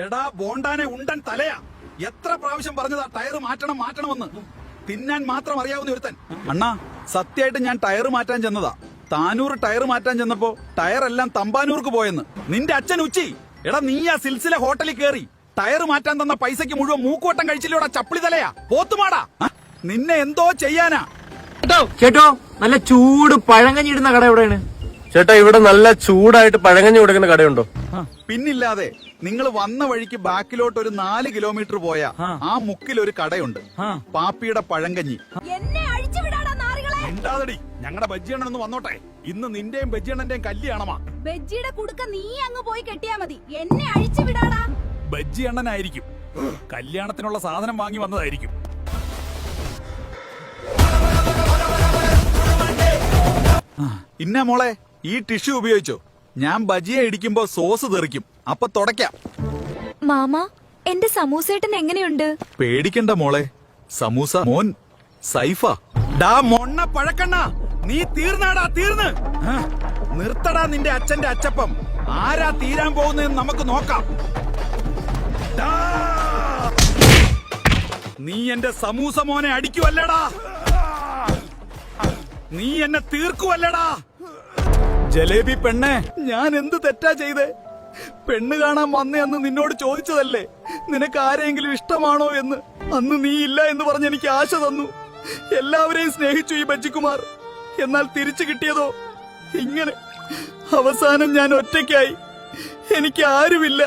എടാ ബോണ്ടാനെ ഉണ്ടൻ തലയാ. എത്ര പ്രാവശ്യം പറഞ്ഞതാ ടയർ മാറ്റണമെന്ന്. തിന്നാൻ മാത്രം അറിയാവുന്ന ഒരുത്തൻ. അണ്ണാ സത്യമായിട്ട് ഞാൻ ടയർ മാറ്റാൻ ചെന്നതാ. താനൂർ ടയർ മാറ്റാൻ ചെന്നപ്പോ ടയറെല്ലാം തമ്പാനൂർക്ക് പോയെന്ന്. നിന്റെ അച്ഛൻ ഉച്ചി. എടാ നീ ആ സിൽസില ഹോട്ടലിൽ കേറി ടയർ മാറ്റാൻ തന്ന പൈസക്ക് മുഴുവൻ മൂക്കുവട്ടം കഴിച്ചില്ലോടാ ചപ്പിളി തലയാ, പോത്തുമാടാ. നിന്നെ എന്തോ ചെയ്യാനാ. ചേട്ടോ നല്ല ചൂട് പഴങ്കഞ്ഞി ഇടുന്ന കട എവിടെയാണ്? ചേട്ടാ ഇവിടെ നല്ല ചൂടായിട്ട് പഴങ്കഞ്ഞി കൊടുക്കുന്ന കടയുണ്ടോ? പിന്നില്ലാതെ. നിങ്ങൾ വന്ന വഴിക്ക് ബാക്കിലോട്ട് ഒരു 4 കിലോമീറ്റർ പോയാ ആ മുക്കിൽ ഒരു കടയുണ്ട്, പാപ്പിയുടെ പഴങ്കഞ്ഞി. ഉണ്ടാതടി, ഞങ്ങളുടെ ബജ്ജിയണ്ണനൊന്ന് വന്നോട്ടെ. ഇന്ന് നിന്റെയും ബജ്ജിയണ്ണന്റെയും കല്യാണമാ. ബജ്ജിയുടെ കുടുക്ക നീ അങ്ങ് പോയി കെട്ടിയാ മതി, എന്നെ അഴിച്ചു വിടാടാ. ബജ്ജിയണ്ണനായിരിക്കും, കല്യാണത്തിനുള്ള സാധനം വാങ്ങി വന്നതായിരിക്കും. ഇന്ന മോളെ ഈ ടിഷ്യൂ ഉപയോഗിച്ചോ. ഞാൻ ബജിയെ ഇടിക്കുമ്പോ സോസ് തെറിക്കും, അപ്പൊ തുടയ്ക്കാം. മാമ എന്റെ സമൂസേട്ടൻ എങ്ങനെയുണ്ട്? പേടിക്കണ്ട മോളെ, സമൂസ മോൻ സൈഫ. ഡാ മൊണ്ണ പഴക്കണ്ണ, നീ തീർന്നാടാ, തീർന്ന്. നിർത്തടാ നിന്റെ അച്ഛന്റെ അച്ചപ്പം. ആരാ തീരാൻ പോകുന്നതെന്ന് നമുക്ക് നോക്കാം. നീ എന്റെ സമൂസ മോനെ അടിക്കുവല്ലടാ, നീ എന്നെ തീർക്കുവല്ലടാ. ജലേബി പെണ്ണെ, ഞാൻ എന്ത് തെറ്റാ ചെയ്തേ? പെണ്ണ് കാണാൻ വന്നേ അന്ന് നിന്നോട് ചോദിച്ചതല്ലേ നിനക്ക് ആരെങ്കിലും ഇഷ്ടമാണോ എന്ന്. അന്ന് നീ ഇല്ല എന്ന് പറഞ്ഞ് എനിക്ക് ആശ തന്നു. എല്ലാവരെയും സ്നേഹിച്ചു ഈ ബജ്ജിക്കുമാർ. എന്നാൽ തിരിച്ചു കിട്ടിയതോ ഇങ്ങനെ. അവസാനം ഞാൻ ഒറ്റയ്ക്കായി, എനിക്ക് ആരുമില്ല.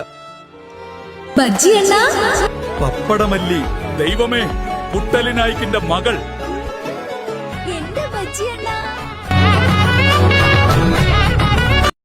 പപ്പടമല്ലി, ദൈവമേ, കുട്ടലിനായിക്കിന്റെ മകൾ. എന്റെ ബജ്ജിയണ്ണ